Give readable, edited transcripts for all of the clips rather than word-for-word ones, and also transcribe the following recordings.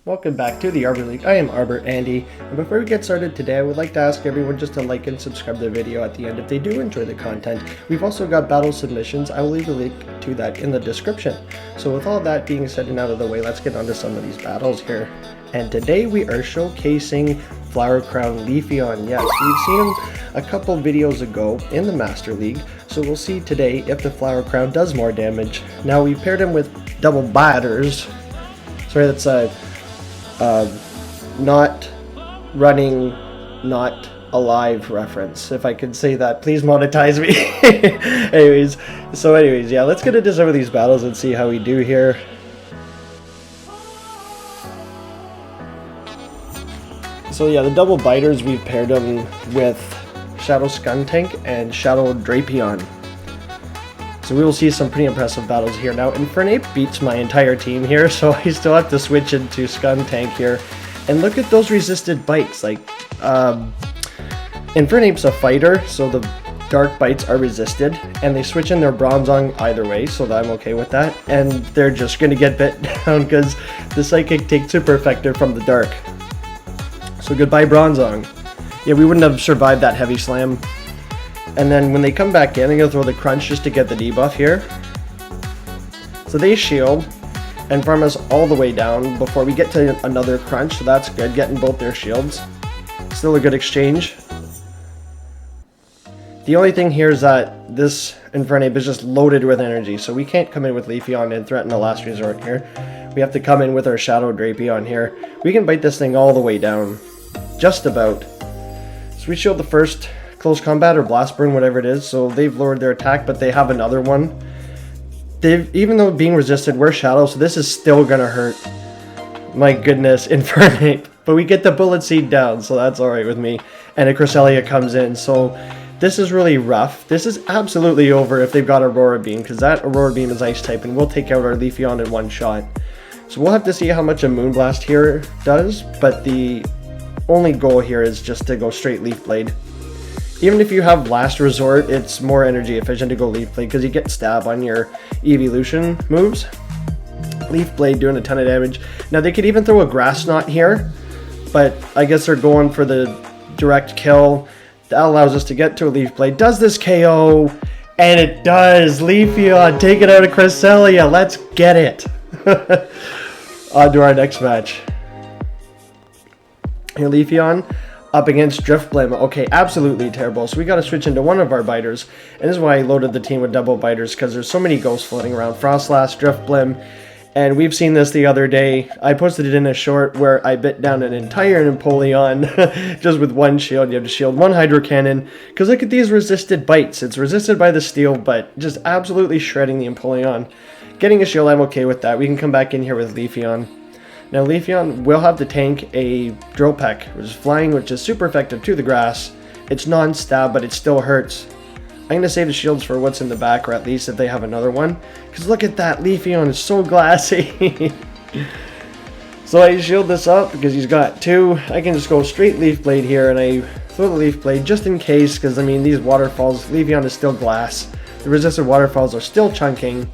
Welcome back to the Arbor League. I am ArborAndy, and before we get started today, I would like to ask everyone just to like and subscribe to the video at the end if they do enjoy the content. We've also got battle submissions. I will leave a link to that in the description. So with all that being said and out of the way, let's get on to some of these battles here. And today we are showcasing Flower Crown Leafeon. Yes, we've seen him a couple videos ago in the Master League, so we'll see today if the Flower Crown does more damage. Now we paired him with double batters. Sorry, that's not running, not alive reference. If I could say that, please monetize me. anyways, yeah, let's get into some of these battles and see how we do here. So yeah, the double biters, we've paired them with Shadow Skuntank and Shadow Drapion. So we will see some pretty impressive battles here. Now, Infernape beats my entire team here, so I still have to switch into Skuntank here. And look at those resisted bites. Like, Infernape's a fighter, so the dark bites are resisted, and they switch in their Bronzong either way, so I'm okay with that. And they're just going to get bit down because the Psychic takes super effective from the dark. So goodbye Bronzong. Yeah, we wouldn't have survived that heavy slam. And then when they come back in, I'm going to throw the Crunch just to get the debuff here. So they shield and farm us all the way down before we get to another Crunch, so that's good, getting both their shields. Still a good exchange. The only thing here is that this Infernape is just loaded with energy, so we can't come in with Leafeon and threaten the last resort here. We have to come in with our Shadow Drapion here. We can bite this thing all the way down. Just about. So we shield the first Close Combat or Blast Burn, whatever it is, so they've lowered their attack, but they have another one. Even though being resisted, we're Shadow, so this is still gonna hurt. My goodness, Infernape. But we get the Bullet Seed down, so that's alright with me. And a Cresselia comes in, so this is really rough. This is absolutely over if they've got Aurora Beam, because that Aurora Beam is Ice type, and we'll take out our Leafeon in one shot. So we'll have to see how much a Moonblast here does, but the only goal here is just to go straight Leaf Blade. Even if you have Last Resort, it's more energy efficient to go Leaf Blade because you get stab on your evolution moves. Leaf Blade doing a ton of damage. Now they could even throw a Grass Knot here, but I guess they're going for the direct kill. That allows us to get to a Leaf Blade. Does this KO? And it does! Leafeon, take it out of Cresselia. Let's get it! On to our next match. Here, Leafeon up against Drifblim. Okay, absolutely terrible. So we got to switch into one of our biters. And this is why I loaded the team with double biters, because there's so many ghosts floating around. Frostlass, Drifblim, and we've seen this the other day. I posted it in a short where I bit down an entire Napoleon just with one shield. You have to shield one Hydro Cannon, because look at these resisted bites. It's resisted by the steel, but just absolutely shredding the Napoleon. Getting a shield, I'm okay with that. We can come back in here with Leafeon. Now Leafeon will have to tank a Drill Peck, which is flying, which is super effective to the grass. It's non-stab, but it still hurts. I'm going to save the shields for what's in the back, or at least if they have another one. Because look at that, Leafeon is so glassy. So I shield this up because he's got two. I can just go straight Leaf Blade here, and I throw the Leaf Blade just in case, because I mean these waterfalls, Leafeon is still glass. The resisted waterfalls are still chunking.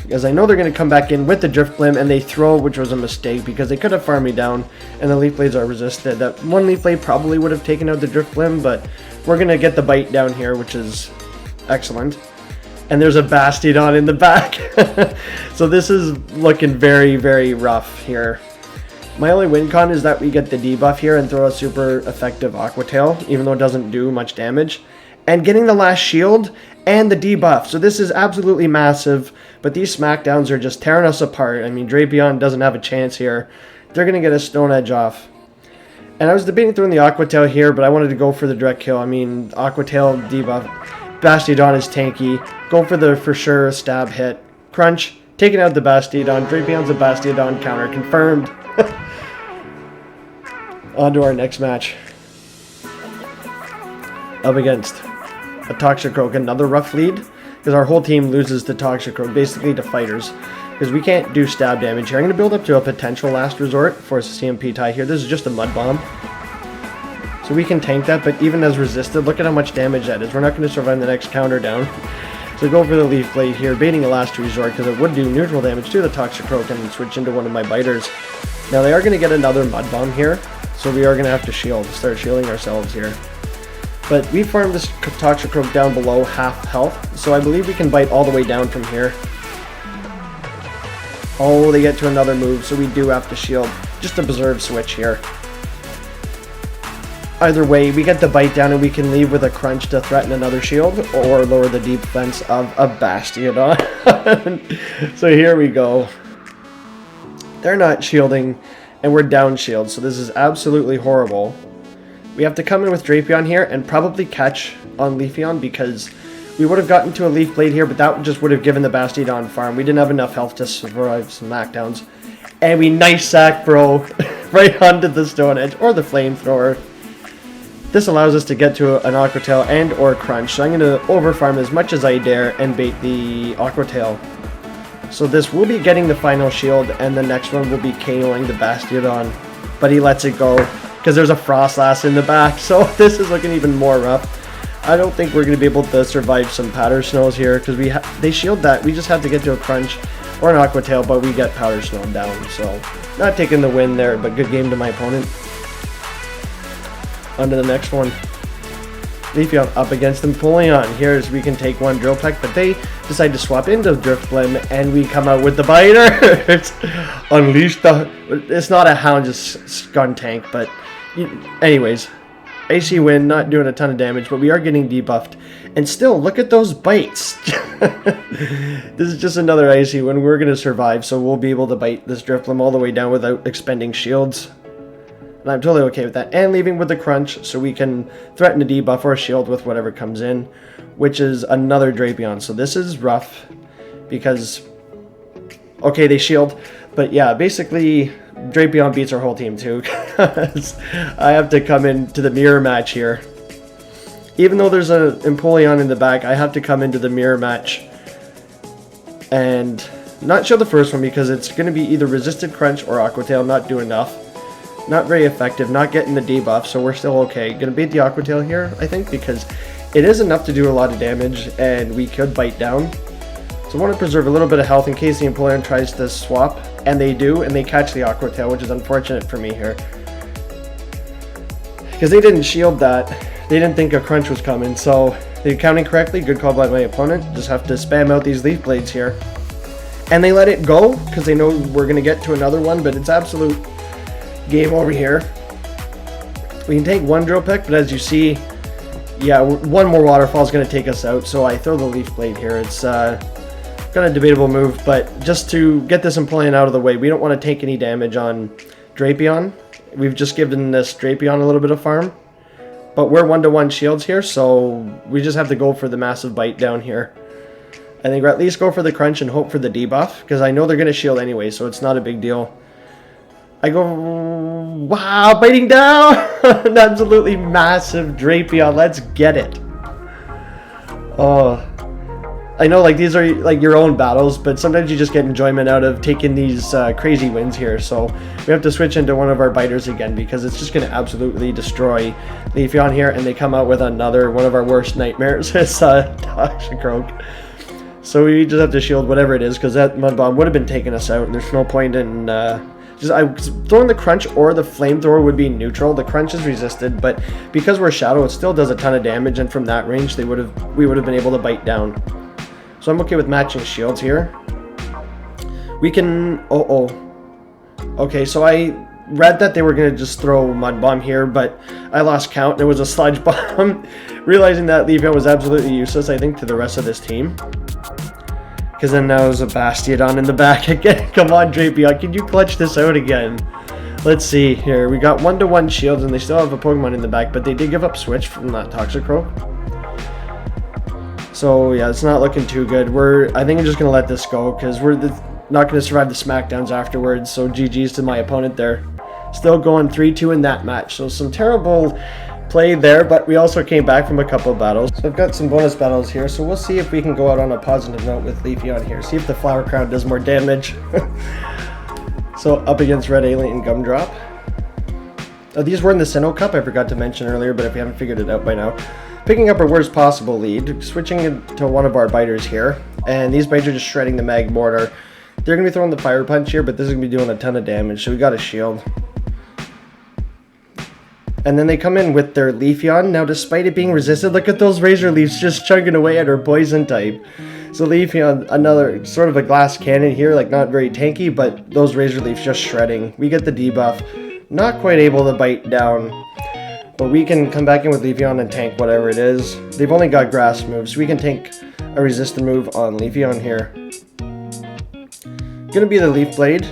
Because I know they're going to come back in with the Drifblim, and they throw, which was a mistake, because they could have farmed me down, and the Leaf Blades are resisted. That one Leaf Blade probably would have taken out the Drifblim, but we're going to get the bite down here, which is excellent. And there's a Gastrodon in the back. So this is looking very, very rough here. My only win con is that we get the debuff here and throw a super effective Aqua Tail, even though it doesn't do much damage. And getting the last shield and the debuff. So this is absolutely massive, but these smackdowns are just tearing us apart. I mean, Drapion doesn't have a chance here. They're going to get a Stone Edge off. And I was debating throwing the Aqua Tail here, but I wanted to go for the direct kill. I mean, Aqua Tail, debuff. Gastrodon is tanky. Go for the for sure stab hit. Crunch, taking out the Gastrodon. Drapion's a Gastrodon counter confirmed. On to our next match. Up against a Toxicroak, another rough lead, because our whole team loses to Toxicroak, basically to fighters, because we can't do stab damage here. I'm going to build up to a potential last resort for a CMP tie here. This is just a Mud Bomb, so we can tank that, but even as resisted, look at how much damage that is. We're not going to survive the next counter down. So go for the Leaf Blade here, baiting a last resort because it would do neutral damage to the Toxicroak and switch into one of my biters. Now they are going to get another Mud Bomb here, so we are going to have to start shielding ourselves here. But we farmed this Toxicroak down below half health, so I believe we can bite all the way down from here. Oh, they get to another move, so we do have to shield. Just a preserve switch here. Either way, we get the bite down and we can leave with a crunch to threaten another shield or lower the defense of a Gastrodon. So here we go. They're not shielding and we're down shield, so this is absolutely horrible. We have to come in with Drapion here and probably catch on Leafeon because we would have gotten to a Leaf Blade here, but that just would have given the Gastrodon farm. We didn't have enough health to survive some knockdowns. And we nice sack, bro, right onto the Stone Edge or the Flamethrower. This allows us to get to an Aqua Tail and or Crunch, so I'm going to overfarm as much as I dare and bait the Aqua Tail. So this will be getting the final shield, and the next one will be KOing the Gastrodon. But he lets it go, because there's a Frostlass in the back, so this is looking even more rough. I don't think we're going to be able to survive some Powder Snows here, because they shield that. We just have to get to a Crunch or an Aqua Tail, but we get Powder Snow down, so not taking the win there, but good game to my opponent. On to the next one. Leafeon up against Empoleon. Here's we can take one Drill Peck, but they decide to swap into Drifblim, and we come out with the biter. It's unleashed the. It's not a Hound, just Skuntank, but anyways, AC win, not doing a ton of damage, but we are getting debuffed. And still, look at those bites. This is just another icy win. We're gonna survive, so we'll be able to bite this Drifblim all the way down without expending shields. And I'm totally okay with that. And leaving with the Crunch so we can threaten to debuff or shield with whatever comes in, which is another Drapion. So this is rough because, okay, they shield. But yeah, basically Drapion beats our whole team too. I have to come into the mirror match here. Even though there's an Empoleon in the back, I have to come into the mirror match and not show the first one because it's going to be either Resisted Crunch or Aqua Tail, not do enough. Not very effective, not getting the debuff, so we're still okay. Gonna beat the Aqua Tail here, I think, because it is enough to do a lot of damage, and we could bite down. So I want to preserve a little bit of health in case the Empoleon tries to swap, and they do, and they catch the Aqua Tail, which is unfortunate for me here. Because they didn't shield that. They didn't think a Crunch was coming, so they're counting correctly. Good call by my opponent. Just have to spam out these Leaf Blades here. And they let it go, because they know we're gonna get to another one, but it's absolute game over here. We can take one Drill Peck, but as you see, yeah, one more Waterfall is going to take us out, so I throw the Leaf Blade here. It's kind of a debatable move, but just to get this Empoleon out of the way, we don't want to take any damage on Drapion. We've just given this Drapion a little bit of farm, but we're 1-to-1 shields here, so we just have to go for the massive bite down here. I think we'll at least go for the Crunch and hope for the debuff, because I know they're going to shield anyway, so it's not a big deal. I go, wow, biting down! An absolutely massive Drapion, let's get it. Oh, I know like these are like your own battles, but sometimes you just get enjoyment out of taking these crazy wins here. So we have to switch into one of our biters again because it's just going to absolutely destroy Leafeon here, and they come out with another one of our worst nightmares. It's Toxicroak. So we just have to shield whatever it is because that Mud Bomb would have been taking us out, and there's no point in... throwing the Crunch or the Flamethrower would be neutral. The Crunch is resisted, but because we're Shadow, it still does a ton of damage, and from that range, we would have been able to bite down. So I'm okay with matching shields here. We can... Okay, so I read that they were going to just throw Mud Bomb here, but I lost count, and it was a Sludge Bomb. Realizing that Leafeon was absolutely useless, I think, to the rest of this team. Because then now there's a Gastrodon in the back again. Come on, Drapion, can you clutch this out again? Let's see here. We got 1-to-1 shields, and they still have a Pokemon in the back, but they did give up Switch from that Toxicroak. So yeah, it's not looking too good. I think I'm just gonna let this go because we're not gonna survive the Smackdowns afterwards. So GG's to my opponent there. Still going 3-2 in that match. So some terrible play there, but we also came back from a couple of battles. So I've got some bonus battles here, so we'll see if we can go out on a positive note with Leafeon here. See if the Flower Crown does more damage. So up against Red Alien Gumdrop. These were in the Sinnoh Cup, I forgot to mention earlier, but if you haven't figured it out by now. picking up our worst possible lead, switching into one of our biters here, and these biters are just shredding the Mag Mortar. They're going to be throwing the Fire Punch here, but this is going to be doing a ton of damage, so we got a shield. And then they come in with their Leafeon. Now, despite it being resisted, look at those Razor Leafs just chunking away at our Poison type. So Leafeon, another sort of a glass cannon here, like not very tanky, but those Razor Leafs just shredding. We get the debuff. Not quite able to bite down, but we can come back in with Leafeon and tank whatever it is. They've only got grass moves, so we can tank a resistant move on Leafeon here. Gonna be the Leaf Blade.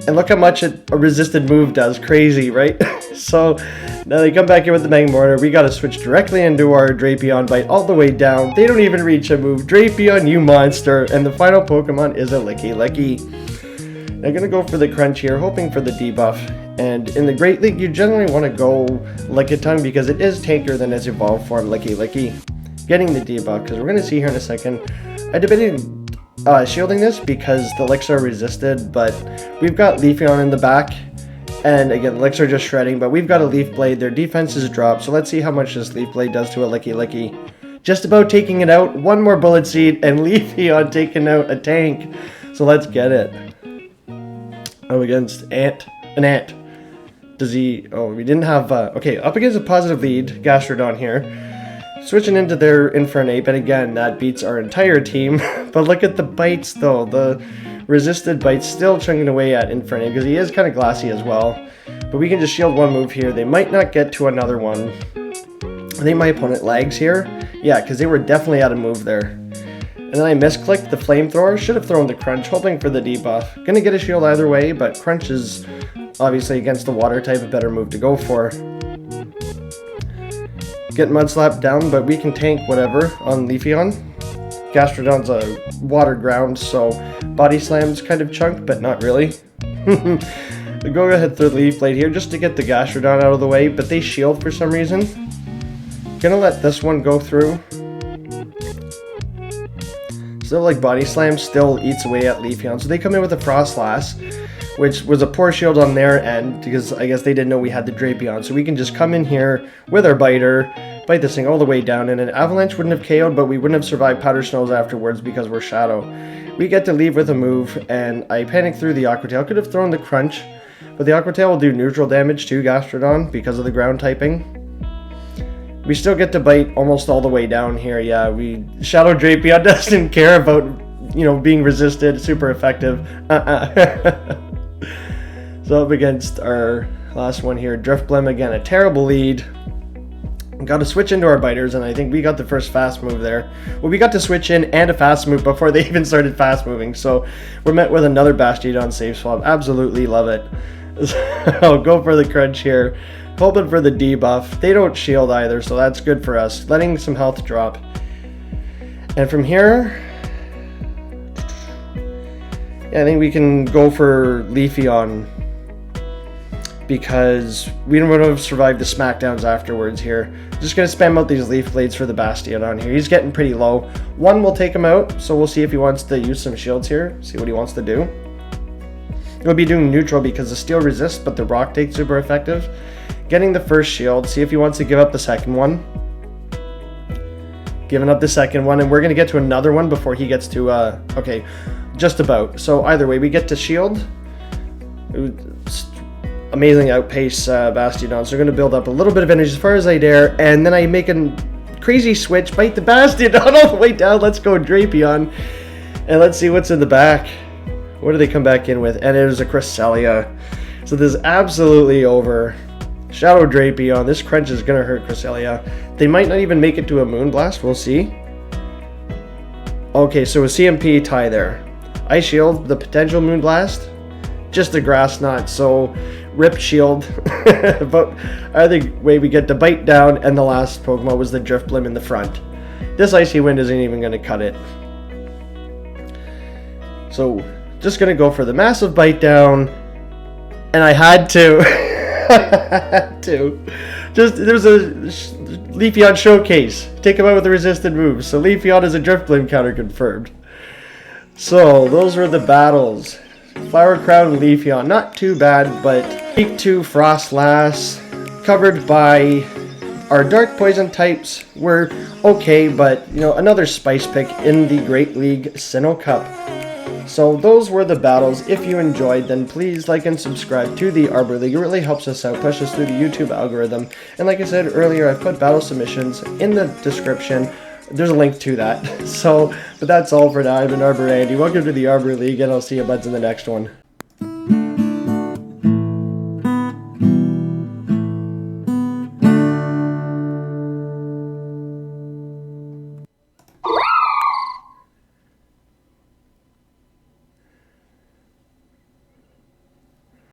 And look how much a resisted move does. Crazy, right? So now they come back in with the Mag Mortar. We gotta switch directly into our Drapion bite all the way down. They don't even reach a move. Drapion, you monster. And the final Pokemon is a Licky. I'm gonna go for the Crunch here, hoping for the debuff. And in the Great League, you generally want to go Lickitung because it is tankier than its evolved form, Licky. Getting the debuff, because we're gonna see here in a second. I debated shielding this because the licks are resisted, but we've got Leafeon in the back, and again, licks are just shredding, but we've got a Leaf Blade. Their defense is dropped, so let's see how much this Leaf Blade does to a Licky. Just about taking it out. One more Bullet Seed, and Leafeon taking out a tank. So let's get it. Oh, against an ant. Does he... Oh, we didn't have... okay, up against a positive lead, Gastrodon here. Switching into their Infernape, and again, that beats our entire team. But look at the bites, though. The resisted bites still chunking away at Infernape, because he is kind of glassy as well. But we can just shield one move here. They might not get to another one. I think my opponent lags here. Yeah, because they were definitely out of move there. And then I misclicked the Flamethrower. Should have thrown the Crunch, hoping for the debuff. Gonna get a shield either way, but Crunch is obviously against the water type a better move to go for. Get Mud Slap down, but we can tank whatever on Leafeon. Gastrodon's a water ground, so Body Slam's kind of chunk, but not really. Go ahead through the Leaf Blade here just to get the Gastrodon out of the way, but they shield for some reason. Gonna let this one go through. Still, like, Body Slam still eats away at Leafeon, so they come in with a Frostlass, which was a poor shield on their end, because I guess they didn't know we had the Drapion. So we can just come in here with our Biter, bite this thing all the way down, and an Avalanche wouldn't have KO'd, but we wouldn't have survived Powder Snows afterwards because we're Shadow. We get to leave with a move, and I panicked through the Aqua Tail. Could have thrown the Crunch, but the Aqua Tail will do neutral damage to Gastrodon because of the ground typing. We still get to bite almost all the way down here. Yeah, Shadow Drapion doesn't care about, you know, being resisted. Super effective. So up against our last one here, Drifblim, again, a terrible lead. Got to switch into our biters, and I think we got the first fast move there. Well, we got to switch in and a fast move before they even started fast moving, so we're met with another Bastiodon save swap. Absolutely love it. I'll go for the Crunch here, hoping for the debuff. They don't shield either, so that's good for us. Letting some health drop. And from here, yeah, I think we can go for Leafeon, because we don't want to have survived the smackdowns afterwards here. Just going to spam out these Leaf Blades for the Bastiodon here. He's getting pretty low. One will take him out, so we'll see if he wants to use some shields here. See what he wants to do. He'll be doing neutral because the Steel resists, but the Rock Take's super effective. Getting the first shield. See if he wants to give up the second one. Giving up the second one, and we're going to get to another one before he gets to, okay, just about. So either way, we get to shield. Amazing outpace Bastiodon, so we're going to build up a little bit of energy as far as I dare, and then I make a crazy switch, bite the Bastiodon all the way down. Let's go Drapion, and let's see what's in the back. What do they come back in with? And it is a Cresselia. So this is absolutely over. Shadow Drapion, this Crunch is going to hurt Cresselia. They might not even make it to a Moonblast, we'll see. Okay, so a CMP tie there. I shield the potential Moonblast. Just a Grass Knot, so rip shield. But either way, we get to bite down, and the last Pokemon was the Drifblim in the front. This Icy Wind isn't even going to cut it. So just going to go for the massive bite down, and I had to. I had to. Just, there's a Leafeon showcase. Take him out with the resisted moves. So Leafeon is a Drifblim counter confirmed. So those were the battles. Flower Crown Leafeon, not too bad, but Week 2 Frostlass, covered by Our Dark Poison types were okay, but, you know, another spice pick in the Great League Sinnoh Cup. So those were the battles. If you enjoyed, then please like and subscribe to the Arbor League. It really helps us out, push us through the YouTube algorithm. And like I said earlier, I've put battle submissions in the description. There's a link to that. But that's all for now. I've been ArborAndy. Welcome to the Arbor League, and I'll see you buds in the next one.